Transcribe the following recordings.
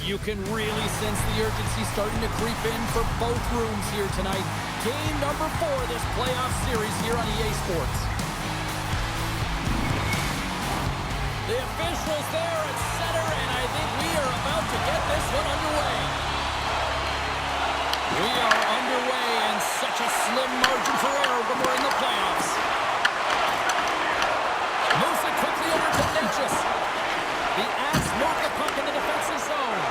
You can really sense the urgency starting to creep in for both rooms here tonight. Game number 4 this playoff series here on EA Sports. The officials there at center, and I think we are about to get this one underway. We are underway, and such a slim margin for error when we're in the playoffs. Moves it quickly over to Natchez. The Avs move the puck in the defensive zone.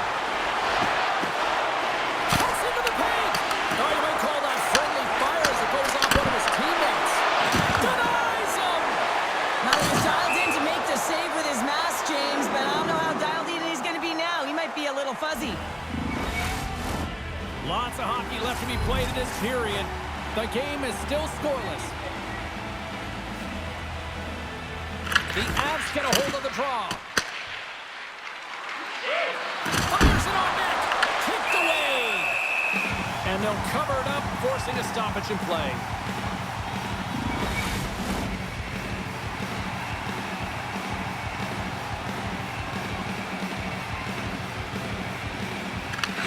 Cuts into the paint. Oh, you might call that friendly fire as it goes off one of his teammates. Denies him. Now he's dialed in to make the save with his mask, James, but I don't know how dialed in he's going to be now. He might be a little fuzzy. Lots of hockey left to be played in this period. The game is still scoreless. The Avs get a hold of the draw. Fires it on net. Kicked away. And they'll cover it up, forcing a stoppage in play.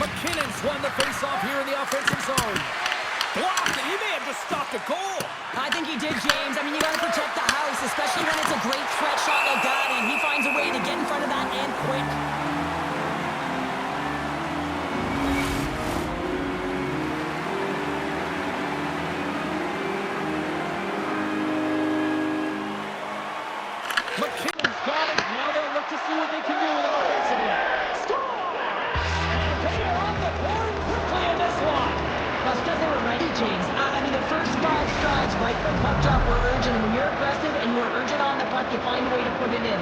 McKinnon's won the face-off here in the offensive zone. Blocked, and he may have just stopped a goal. I think he did, James. I mean, you got to protect the house, especially when it's a great threat shot like that, and he finds a way to get in front of that and quick. McKinnon's got it. Now they'll look to see what they can do with it offensively. Score! And they are on the board quickly in this one. That's because they were ready, James. I mean, the first 5 strides right from puck drop were urgent, and when you're aggressive and you're urgent on the puck, you find a way to put it in.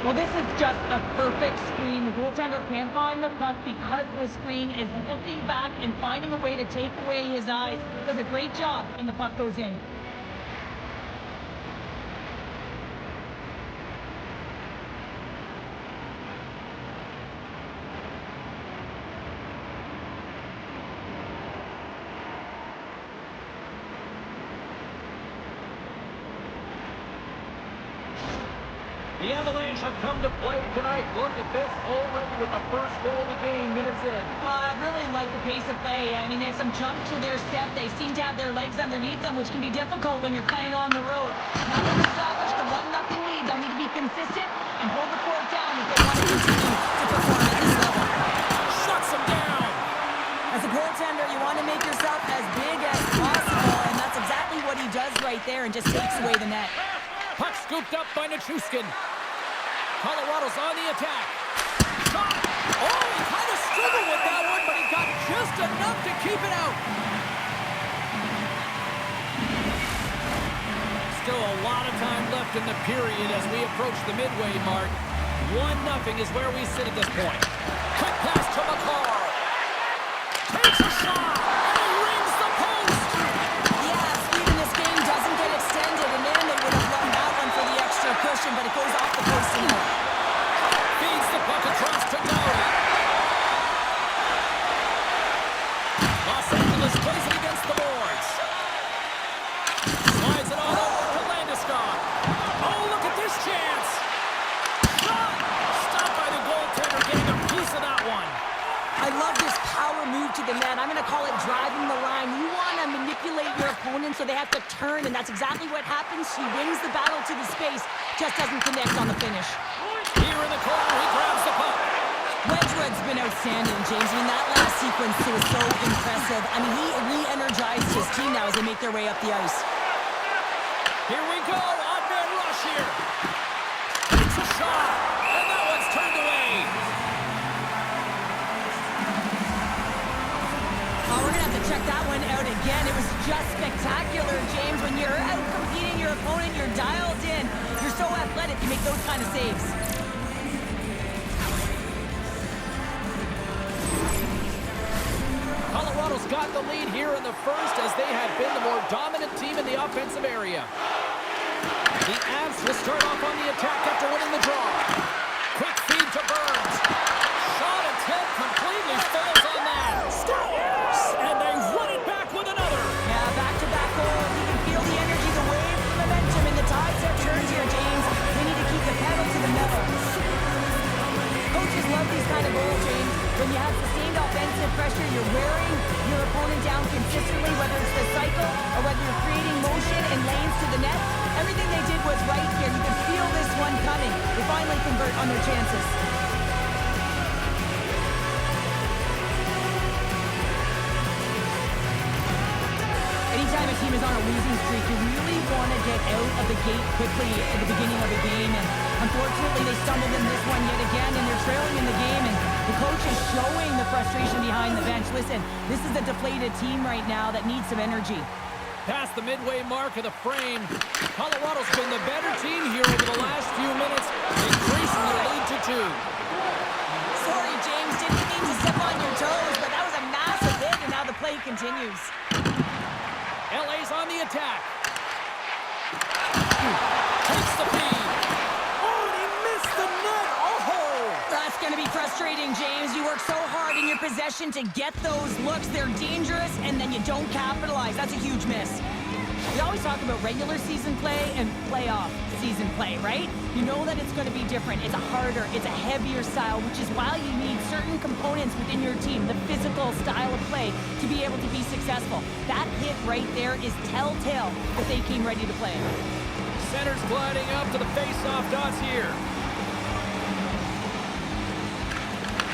Well, this is just a perfect screen. The goaltender can't find the puck because the screen is looking back and finding a way to take away his eyes. Does a great job, and the puck goes in. The Avalanche have come to play tonight. Look at this already with the first goal of the game, minutes in. I really like the pace of play. I mean, there's some jump to their step. They seem to have their legs underneath them, which can be difficult when you're playing on the road. Now they've established the 1-0 lead. They'll need to be consistent and hold the fort down if they want to continue to perform at this level. Shuts them down. As a goaltender, you want to make yourself as big as possible, and that's exactly what he does right there and just takes away the net. Puck scooped up by Nichushkin. Colorado's on the attack. Shot! Oh, he kind of struggled with that one, but he got just enough to keep it out. Still a lot of time left in the period as we approach the midway mark. 1-0 is where we sit at this point. Quick pass to McCarr. Takes a shot, and he rings the post. Yeah, Steve, this game doesn't get extended, and then they would have won that one for the extra cushion, but it goes off the post and out. Feeds the puck across to Downey. Los Angeles plays it against the boards. Slides it all over to Landeskog. Oh, look at this chance. Shot! Stopped by the goaltender, getting a piece of that one. I love this power move to the net. I'm going to call it driving the line. You want to manipulate your opponent so they have to turn, and that's exactly what happens. He wins the battle to the space, just doesn't connect on the finish. Here in the corner, he grabs the puck. Wedgwood's been outstanding, James. I mean, that last sequence was so impressive. I mean, he re-energized his team now as they make their way up the ice. Here we go, odd-man rush here. It's a shot, and that one's turned away. Oh, we're going to have to check that one out again. It was just spectacular, James. When you're out competing your opponent, you're dialed in. You're so athletic, you make those kind of saves. Colorado's got the lead here in the first as they have been the more dominant team in the offensive area. The Avs will start off on the attack after winning the draw. Quick feed to Burns. Shot attempt completely fails on that. Scores! And they run it back with another. Yeah, back-to-back goals. You can feel the energy, the wave, the momentum, and the tides have turned here, James. They need to keep the pedal to the metal. when you have sustained offensive pressure, you're wearing your opponent down consistently, whether it's the cycle or whether you're creating motion and lanes to the net. Everything they did was right here. You could feel this one coming. They finally convert on their chances. Anytime a team is on a losing streak, you really want to get out of the gate quickly at the beginning of a game. And unfortunately, they stumbled in this one yet again, and they're trailing in the game. And the coach is showing the frustration behind the bench. Listen, this is a deflated team right now that needs some energy. Past the midway mark of the frame, Colorado's been the better team here over the last few minutes, increasing their lead to 2. Sorry, James, didn't mean to step on your toes, but that was a massive hit, and now the play continues. LA's on the attack. Takes the feed. Oh, and he missed the net. Oh! That's going to be frustrating, James. You work so hard in your possession to get those looks. They're dangerous, and then you don't capitalize. That's a huge miss. We always talk about regular season play and playoff season play, right? You know that it's going to be different. It's a harder, it's a heavier style, which is why you need certain components within your team, the physical style of play, to be able to be successful. That hit right there is telltale that they came ready to play. Center's gliding up to the face-off dots here.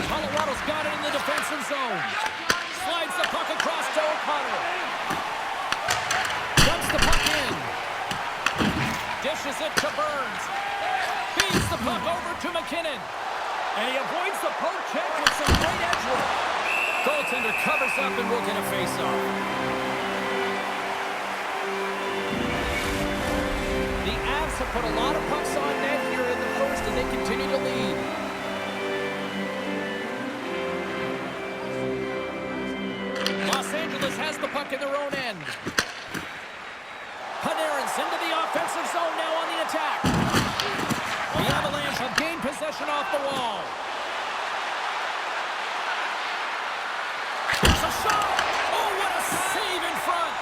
Colorado's got it in the defensive zone. Slides the puck across to O'Connor. Dumps the puck in. Dishes it to Burns. Feeds the puck over to McKinnon. And he avoids the poke check with some great edge work. Goaltender covers up and will get a face-off. The Avs have put a lot of pucks on net here in the first as they continue to lead. Los Angeles has the puck in their own end. Panarin's into the offensive zone now on the attack. The Avalanche have gained possession off the wall. There's a shot! Oh, what a save in front!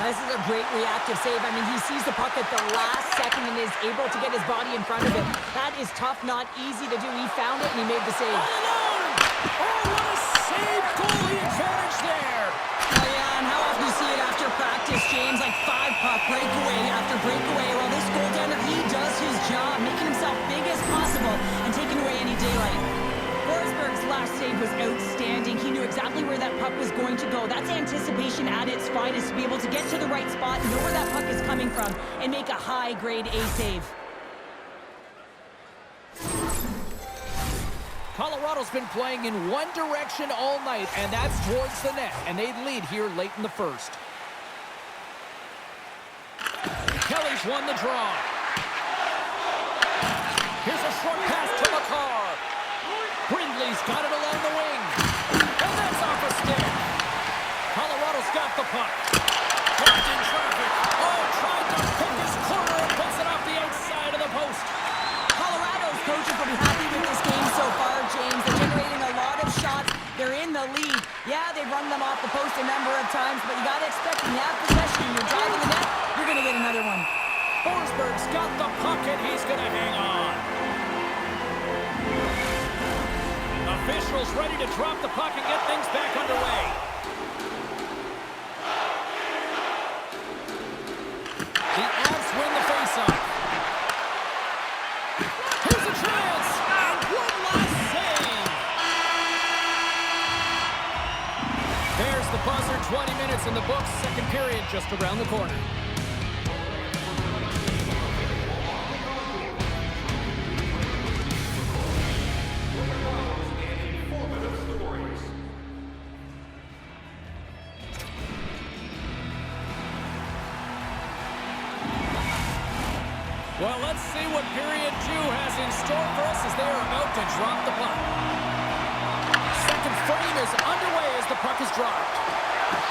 This is a great reactive save. I mean, he sees the puck at the last second and is able to get his body in front of it. That is tough, not easy to do. He found it and he made the save. All alone! Oh, what a save! Goalie advantage there! Oh, yeah, and how often you see it after practice, James? Like 5-puck breakaway after breakaway. Well, this goaltender, he does his job, making himself big as possible and taking away any daylight. Forsberg's last save was outstanding. He knew exactly where that puck was going to go. That's anticipation at its finest, to be able to get to the right spot, know where that puck is coming from, and make a high-grade A save. Colorado's been playing in one direction all night, and that's towards the net, and they lead here late in the first. Kelly's won the draw. Here's a short pass to McCarr. Brindley's got it along the wing. And that's off a stick. Colorado's got the puck. Blocked in traffic. Oh, tried to pick his corner and puts it off the outside of the post. Colorado's coaches will be happy with this game so far, James. They're generating a lot of shots. They're in the lead. Yeah, they've run them off the post a number of times, but you got to expect when you have possession and you're driving the net, you're going to get another one. Forsberg's got the puck and he's going to hang on. Officials ready to drop the puck and get things back underway. The Avs win the faceoff. Here's a chance, and one last save. There's the buzzer, 20 minutes in the books, second period just around the corner. Well, let's see what period 2 has in store for us as they are about to drop the puck. Second frame is underway as the puck is dropped.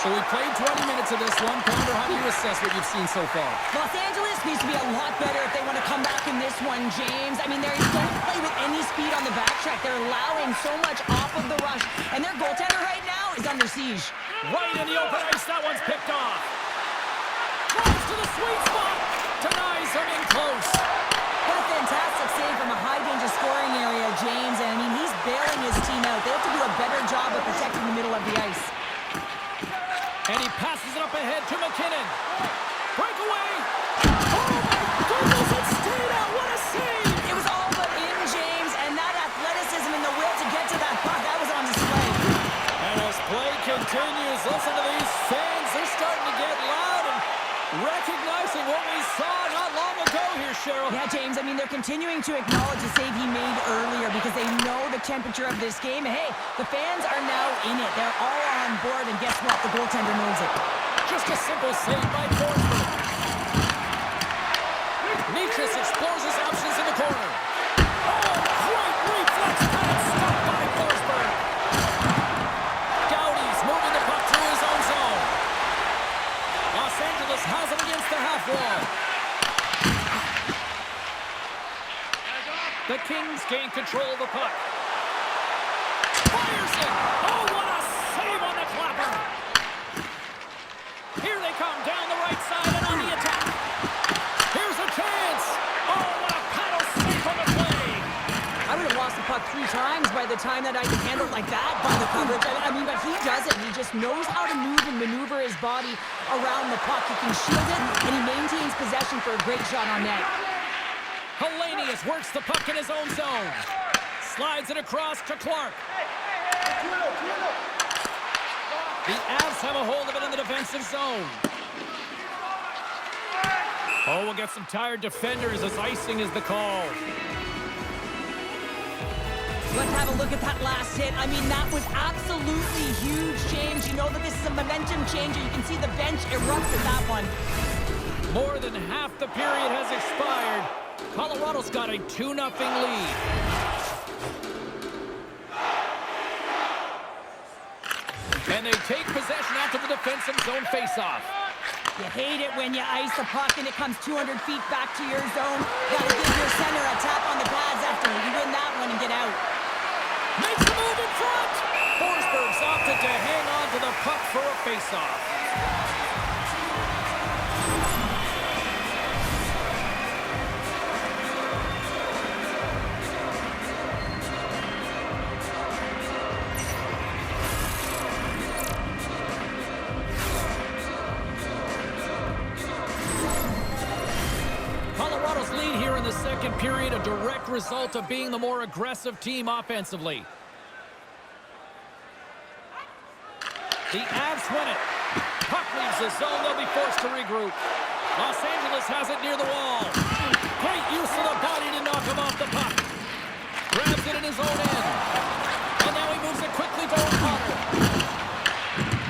So we played 20 minutes of this one. Pounder, how do you assess what you've seen so far? Los Angeles needs to be a lot better if they want to come back in this one, James. I mean, they don't play with any speed on the backtrack. They're allowing so much off of the rush. And their goaltender right now is under siege. Right in the open ice, that one's picked off. Drives to the sweet spot. Denies him in close. What a fantastic save from a high-danger scoring area, James. And, I mean, he's bailing his team out. They have to do a better And he passes it up ahead to McKinnon. Breakaway. Oh, my goodness, it stayed out. What a save. It was all but in, James, and that athleticism and the will to get to that puck, that was on display. And as play continues, listen to these fans. They're starting to get loud and recognizing what we saw not long ago here, Cheryl. Yeah, James, I mean, they're continuing to acknowledge the save he made earlier because they know the temperature of this game. And hey, the fans are now in it. They're all on board, and guess what? The goaltender knows it. Just a simple save by Forsberg. Nichas explores his options in the corner. Oh, great reflex pass stopped by Forsberg. Gaudi's moving the puck through his own zone. Los Angeles has him against the half wall. The Kings gain control of the puck. Fires it! Oh, what a save on the clapper! Here they come down the right side and on the attack. Here's a chance! Oh, what a paddle save on the play! I would have lost the puck 3 times by the time that I could handle it like that by the coverage. I mean, but he doesn't. He just knows how to move and maneuver his body around the puck. He can shield it, and he maintains possession for a great shot on net. Hellenius works the puck in his own zone. Slides it across to Clark. The Avs have a hold of it in the defensive zone. Oh, we'll get some tired defenders as icing is the call. Let's have a look at that last hit. I mean, that was absolutely huge, James. You know that this is a momentum changer. You can see the bench erupt with that one. More than half the period has expired. Colorado's got a 2-0 lead. And they take possession after the defensive zone faceoff. You hate it when you ice the puck and it comes 200 feet back to your zone. Gotta give your center a tap on the pads after you win that one and get out. Makes the move in front. Forsberg's opted to hang on to the puck for a faceoff. Colorado's lead here in the second period, a direct result of being the more aggressive team offensively. The Avs win it. Puck leaves the zone. They'll be forced to regroup. Los Angeles has it near the wall. Great use of the body to knock him off the puck. Grabs it in his own end. And now he moves it quickly to O'Connor.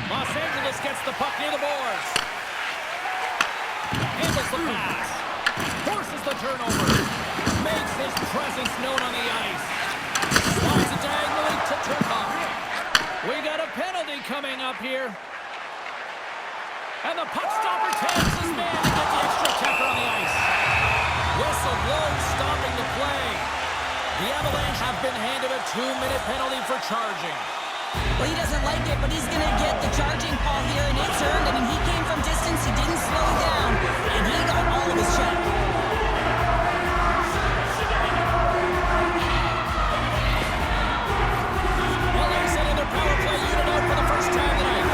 Los Angeles gets the puck near the boards. Handles the pass. Forces the turnover. Makes his presence known on the ice. Slides it diagonally to Turcotte. We got a penalty coming up here. And the puck stopper tags his man to get the extra checker on the ice. Whistle blows, stopping the play. The Avalanche have been handed a 2-minute penalty for charging. Well, he doesn't like it, but he's going to get the charging call here, and it's earned. I mean, he came from distance, he didn't slow down, and he got all of his check. LA's sending their power play unit out for the first time tonight.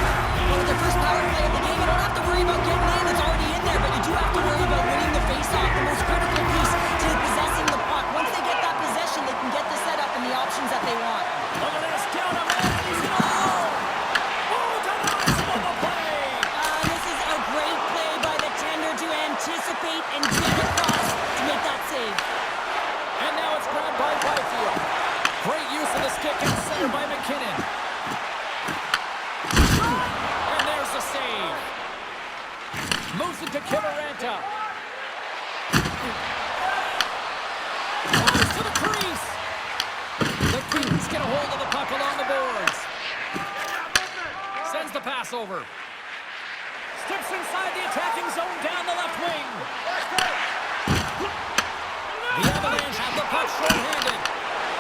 Well, with the first power play of the game, you don't have to worry about getting in. It's already in there, but you do have to worry about winning the faceoff, the most critical piece to possessing the puck. Once they get that possession, they can get the setup and the options that they want. Look at this, down a man, he's in the hole. Oh, denies him on the play. This is a great play by the tender to anticipate and get across to make that save. And now it's grabbed by Byfield. Great use of the stick and center by McKinnon. And there's the save. Moves it to Kiviranta. Flies to the crease. The Kings get a hold of the puck along the boards. Sends the pass over. Steps inside the attacking zone down the left wing. The Avalanche have the puck short-handed.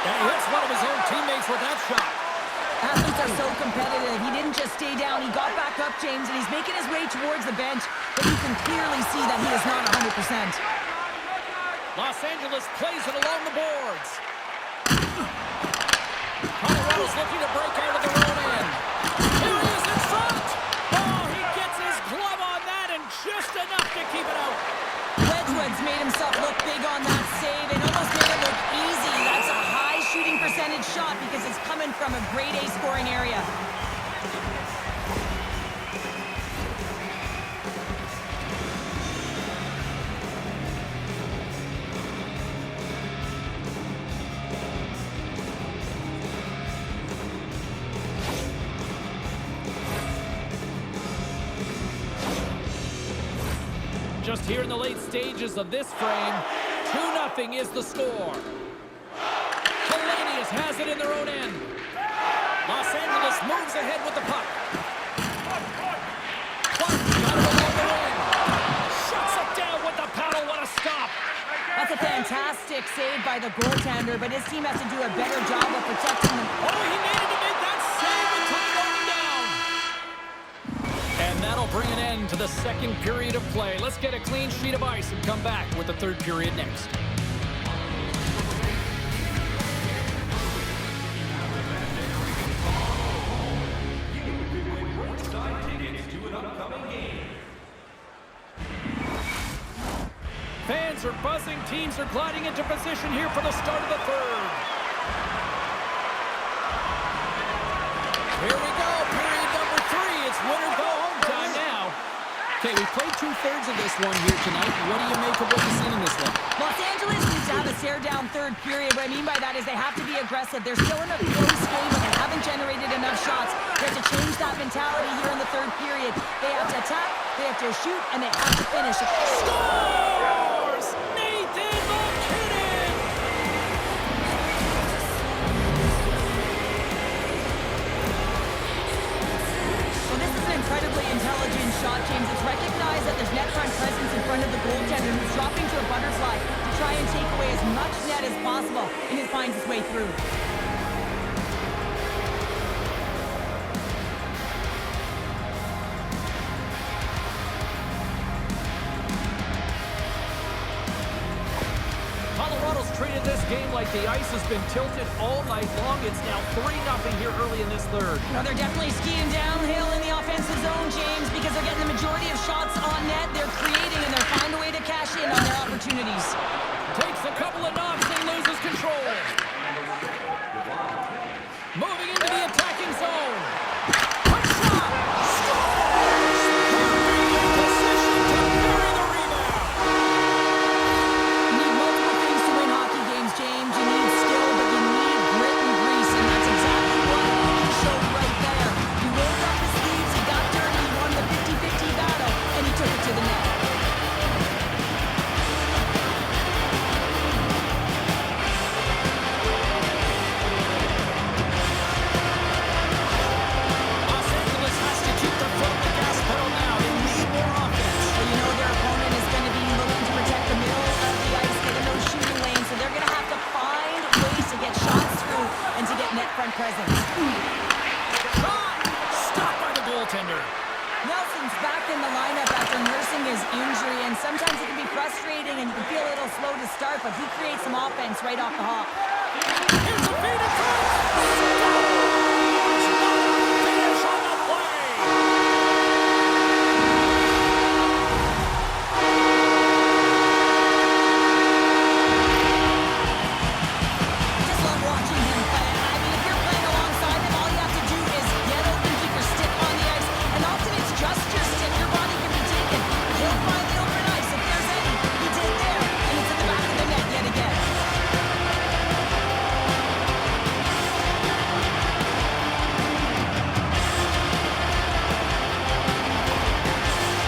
And he hits one of his own teammates with that shot. Athletes are so competitive. He didn't just stay down. He got back up, James, and he's making his way towards the bench, but you can clearly see that he is not 100%. Los Angeles plays it along the boards. Colorado's looking to break out of their own end. Here he is in front. Oh, he from a grade A scoring area. Just here in the late stages of this frame, 2-0 is the score. Hellenius has it in their own end. Los Angeles moves ahead with the puck. Clark got it along the wing. Shuts it down with the paddle. What a stop. That's a fantastic save by the goaltender, but his team has to do a better job of protecting them. Oh, he needed to make that save with time running down. And that'll bring an end to the second period of play. Let's get a clean sheet of ice and come back with the third period next. Fans are buzzing. Teams are gliding into position here for the start of the third. Here we go. Period number 3. It's win or go home time now. Okay, we played 2/3 of this one here tonight. What do you make of what you've seen in this one? Los Angeles needs to have a stare-down third period. What I mean by that is they have to be aggressive. They're still in a close game, but they haven't generated enough shots. They have to change that mentality here in the third period. They have to attack, they have to shoot, and they have to finish. Scores! Nathan McKinnon! Well, this is an incredibly intelligent shot, James. It's recognized that there's net front presence in front of the goaltender, who's dropping to a butterfly to try and take away as much net as possible, and it finds its way through. Colorado's treated this game like the ice has been tilted all night long. It's now 3-0 here early in this third. No, they're definitely skiing downhill in the offensive zone, James, because they're getting the majority of shots on net. They're creating, and they're finding a way to cash in on their opportunities. Takes a couple of knocks and loses control. Moving into the attacking zone. Quick shot. Scores! Perfect position to bury the rebound. You need multiple things to win hockey games, James. You need skill, but you need grit and grease, and that's exactly what he showed right there. He rolled up his sleeves, he got dirty, he won the 50-50 battle, and he took it to the net. Los Angeles has to keep their foot on the gas pedal now. They need more offense. Well, you know their opponent is going to be looking to protect the middle of the ice, get in those shooting lanes, so they're going to have to find ways to get shots through and to get net front presence. Shot! Stopped by the goaltender. Nelson's back in the lineup after nursing his injury, and sometimes it can be frustrating and you can feel a little slow to start, but he creates some offense right off the hop. Here's a feed in front. Scores! What a finish on the play. Just love watching him play. I mean, if you're playing alongside him, all you have to do is get open, keep your stick on the ice, and often it's just your stick. Your body can be taken. He'll find the open ice if there's any. He did there, and it's in the back of the net yet again.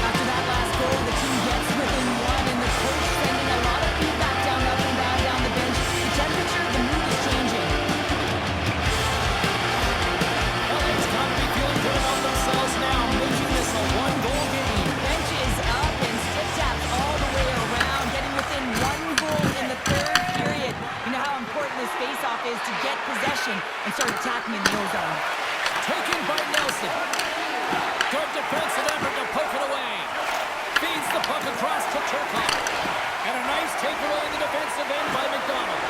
After that last goal, the team gets within one, and the coach sending a lot of feedback down up and down the bench. The temperature of the mood is changing. LA's got to be feeling good about themselves now, making this a one-goal game. Bench is up and stick taps all the way around, getting within one goal in the third period. You know how important this face-off is to get possession and start attacking in the O-zone. Taken by Nelson. Good defensive effort to poke it away. Feeds the puck across to Turcotte. And a nice takeaway in the defensive end by McDonald.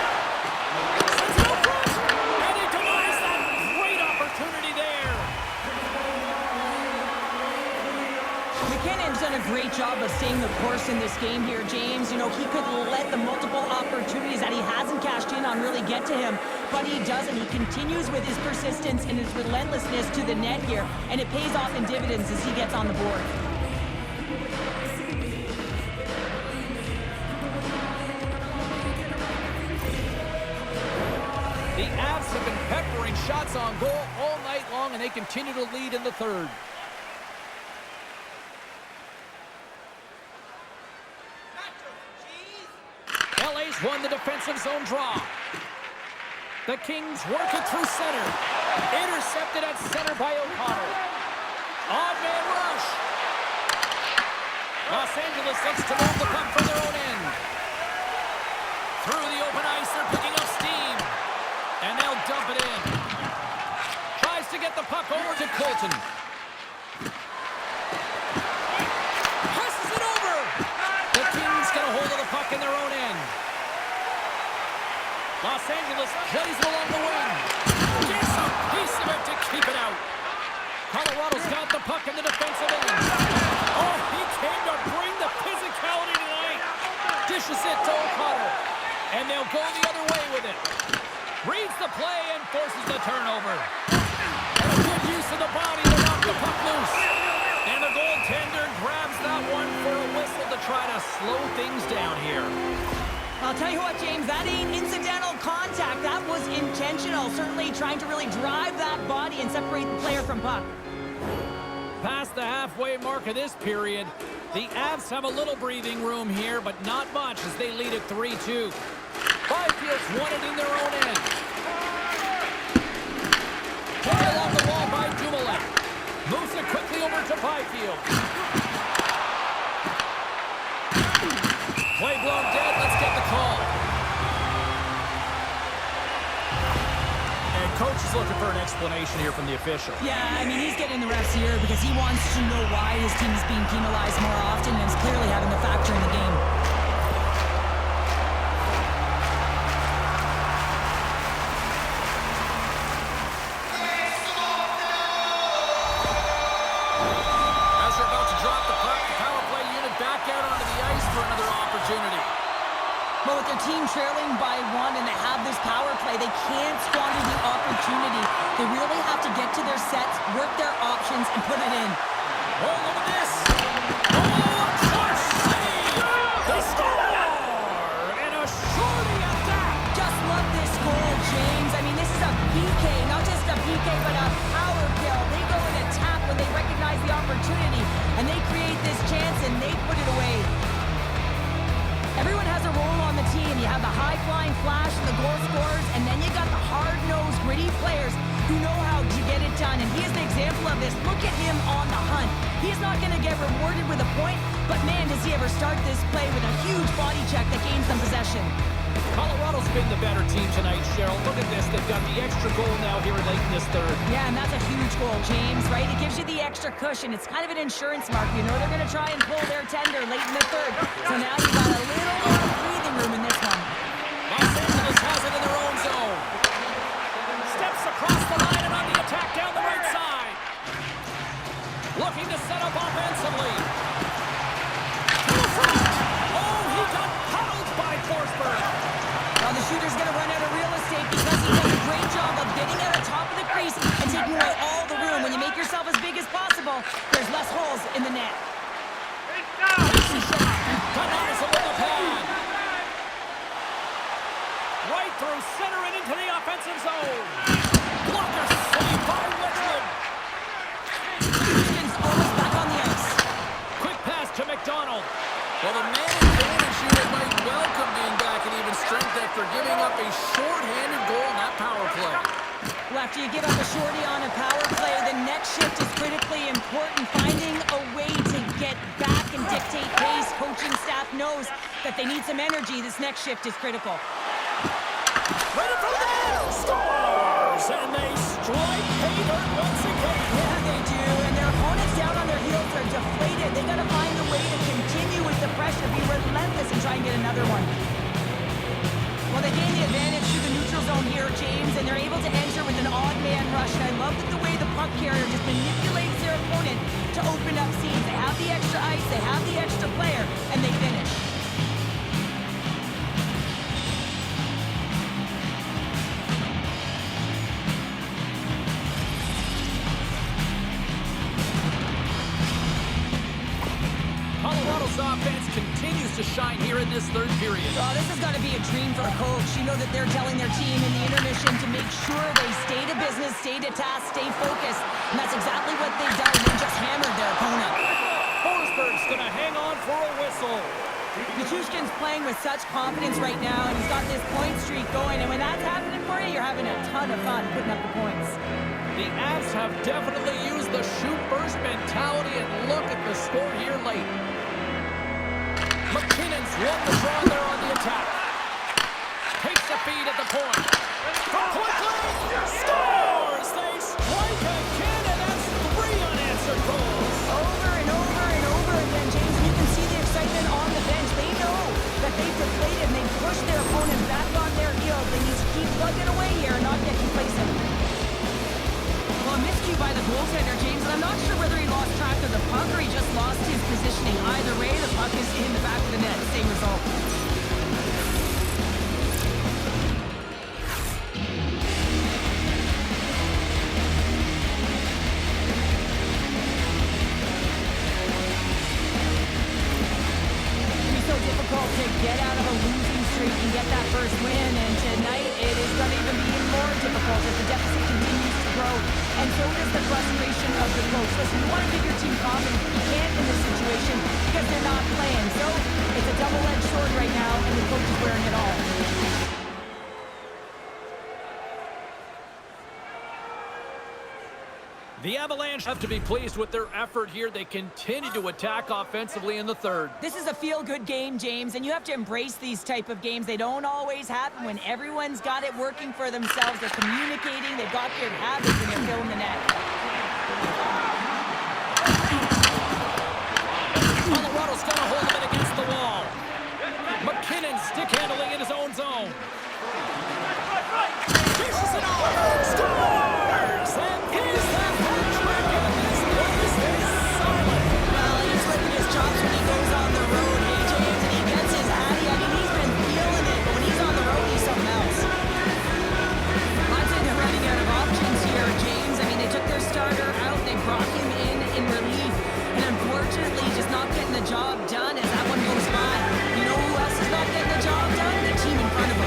Sends it out front. And he denies that great opportunity there. McKinnon's done a great job of staying the course in this game here, James. You know, he could let the multiple opportunities that he hasn't cashed in on really get to him. but he doesn't. He continues with his persistence and his relentlessness to the net here, and it pays off in dividends as he gets on the board. The Avs have been peppering shots on goal all night long, and they continue to lead in the third. LA's won the defensive zone draw. The Kings work it through center. Intercepted at center by O'Connor. Odd man rush. Los Angeles looks to move the puck from their own end. Through the open ice, they're picking up steam. And they'll dump it in. Tries to get the puck over to Colton. Passes it over. The Kings get a hold of the puck in their own end. Los Angeles plays it along the wing. Gets a piece of it to keep it out. Colorado's got the puck in the defensive end. Oh, he came to bring the physicality tonight. Dishes it to O'Connor. And they'll go the other way with it. Reads the play and forces the turnover. And a good use of the body to knock the puck loose. And the goaltender grabs that one for a whistle to try to slow things down here. I'll tell you what, James, that ain't incidental contact. That was intentional. Certainly trying to really drive that body and separate the player from puck. Past the halfway mark of this period, the Avs have a little breathing room here, but not much as they lead at 3-2. Byfield's won it in their own end. Taken along the wall by Dumoulin. Moves it quickly over to Byfield. Play blown dead. Let's get the call. And coach is looking for an explanation here from the official. Yeah, I mean, he's getting the refs here because he wants to know why his team is being penalized more often and is clearly having the factor in the game. Well, with their team trailing by 1 and they have this power play, they can't squander the opportunity. They really have to get to their sets, work their options, and put it in. Oh, look at this. Oh, clutch save. They score! And a shorty at that. Just love this goal, James. I mean, this is a PK, not just a PK, but a power kill. They go and attack when they recognize the opportunity, and they create this chance, and they put it away. Everyone has a role on the team. You have the high-flying flash and the goal scorers, and then you got the hard-nosed, gritty players who know how to get it done. And he is the example of this. Look at him on the hunt. He's not going to get rewarded with a point, but man, does he ever start this play with a huge body check that gains them possession. Colorado's been the better team tonight, Cheryl. Look at this. They've got the extra goal now here late in this third. Yeah, and that's a huge goal, James, right? It gives you the extra cushion. It's kind of an insurance mark. You know they're going to try and pull their tender late in the third. So now you got a little more breathing room in this one. Los Angeles has it in their own zone. Steps across the line and on the attack down the right side. Looking to set up offensively. To the front. Oh, he got huddled by Forsberg. Well, the shooter's going to run out of real estate because he does a great job of getting at the top of the crease and taking away all the room. When you make yourself as big as possible, there's less holes in the net. Denies him with a pad. Right through center and into the offensive zone. Blocker saved by Richmond. Houston's almost back on the ice. Quick pass to McDonald. Well, the man advantage unit might welcome being back at even strength after giving up a short-handed goal in that power play. Well, after you give up a shorty on a power play, the next shift is critically important. Finding a way to get back and dictate pace. Coaching staff knows that they need some energy. This next shift is critical. Right in front of the net! Scores! And they strike pay dirt once again. Yeah, they do. And their opponents down on their heels are deflated. They got to find a way to continue with the pressure, be relentless, and try and get another one. Well, they gain the advantage through the neutral zone here, James, and they're able to enter with an odd man rush. And I love that the way the puck carrier just manipulates their opponent to open up seams. They have the extra ice, they have the extra player, and they finish. 9 here in this third period. Oh, this has got to be a dream for a coach. You know that they're telling their team in the intermission to make sure they stay to business, stay to task, stay focused. And that's exactly what they've done. They just hammered their opponent. Forsberg's going to hang on for a whistle. Michushkin's playing with such confidence right now, and he's got this point streak going. And when that's happening for you, you're having a ton of fun putting up the points. The Avs have definitely used the shoot-first mentality, and look at the score here late. McKinnon's won the draw there on the attack. Takes the feed at the point. From quickly, scores! They strike again, and that's 3 unanswered goals. Over and over and over again, James, and you can see the excitement on the bench. They know that they've deflated and they've pushed their opponent back on their heels. They need to keep plugging away here and not get complacent. Well, a miscue by the goaltender, James, and I'm not sure whether he lost track of the puck or he just lost his positioning. Either way, the puck is in the back of the net. Same result. It's so difficult to get out of a losing streak and get that first win, and tonight it is going to even be even more difficult as the deficit continues to grow, and so does the frustration of the coach. Listen, you want to give your team confidence, you can't in this situation because they're not playing, so it's a double-edged sword right now, and the coach is wearing it all. The Avalanche have to be pleased with their effort here. They continue to attack offensively in the third. This is a feel-good game, James, and you have to embrace these type of games. They don't always happen when everyone's got it working for themselves. They're communicating, they've got good habits, and they're filling the net. Colorado's going to hold it against the wall. McKinnon stick handling in his own zone. Dishes it off. Scores! And is that hat trick, and this place is silent. Well, he's flipping his chops when he goes on the road, hey, James, and he gets his hattie. I mean, he's been feeling it, but when he's on the road, he's something else. I'd say they're running out of options here, James. I mean, they took their starter out, they brought him in relief, and unfortunately, just not getting the job done as that one goes by. You know who else is not getting the job done? The team in front of him.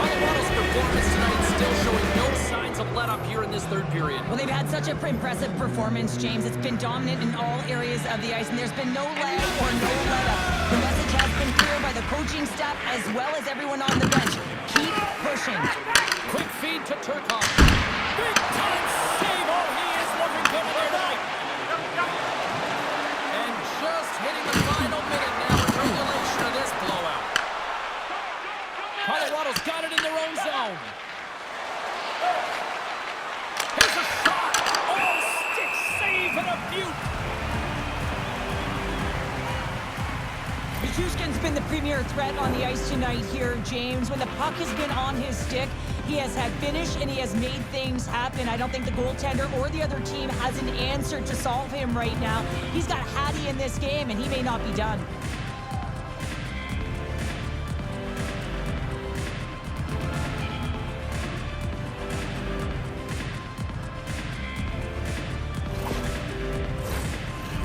Colorado's performance tonight still showing no signs of let-up here in this third period. Well, they've had such an impressive performance, James. It's been dominant in all areas of the ice, and there's been no lag or no let-up. The message has been clear by the coaching staff as well as everyone on the bench. Keep pushing. Quick feed to Turcotte. Big time save. Oh, he is looking good in there tonight. And just hitting the final minute now in regulation of this blowout. Colorado's got it in their own zone. Here's a shot. Oh, stick save and a beaut. Michushkin's been the premier threat on the ice tonight here, James. When the puck has been on his stick, he has had finish and he has made things happen. I don't think the goaltender or the other team has an answer to solve him right now. He's got Hattie in this game, and he may not be done.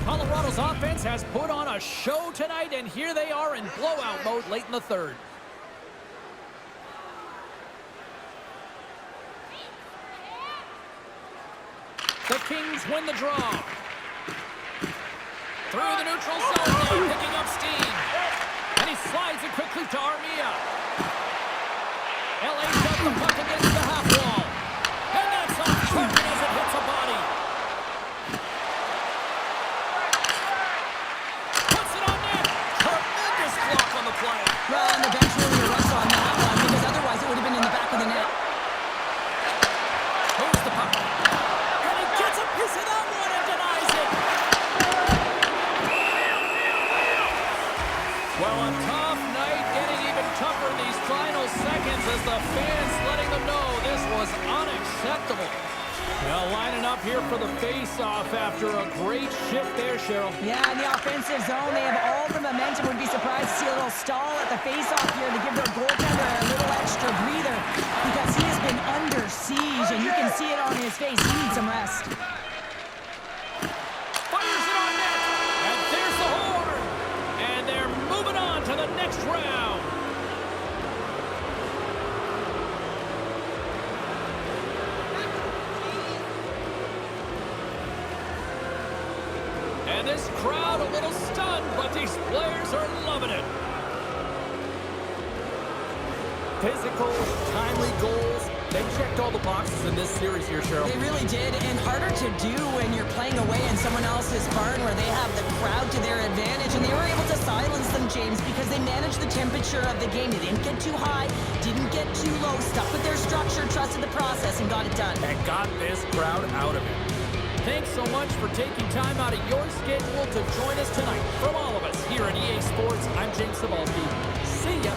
Colorado's offense has put on a show tonight, and here they are in blowout mode late in the third. The Kings win the draw. Through the neutral zone now, picking up steam. And he slides it quickly to Armia. LA does the puck against the half wall. And that's off target as it hits a body. Puts it on net. Tremendous block on the play. Well, and the bench really erupts on that one because otherwise it would have been in the back of the net. Moves the puck. And he gets a piece of that one and denies it. Well, a tough night, getting even tougher in these final seconds as the fans letting them know this was unacceptable. Well, lining up here for the face-off after a great shift there, Cheryl. Yeah, in the offensive zone, they have all the momentum. Would be surprised to see a little stall at the face-off here to give their goaltender a little extra breather because he has been under siege, and you can see it on his face. He needs some rest. Fires it on net, and there's the horn. And they're moving on to the next round. And this crowd a little stunned, but these players are loving it. Physical, timely goals. They checked all the boxes in this series here, Cheryl. They really did, and harder to do when you're playing away in someone else's barn where they have the crowd to their advantage, and they were able to silence them, James, because they managed the temperature of the game. They didn't get too high, didn't get too low, stuck with their structure, trusted the process, and got it done. And got this crowd out of it. Thanks so much for taking time out of your schedule to join us tonight. From all of us here at EA Sports, I'm James Cebulski. See ya.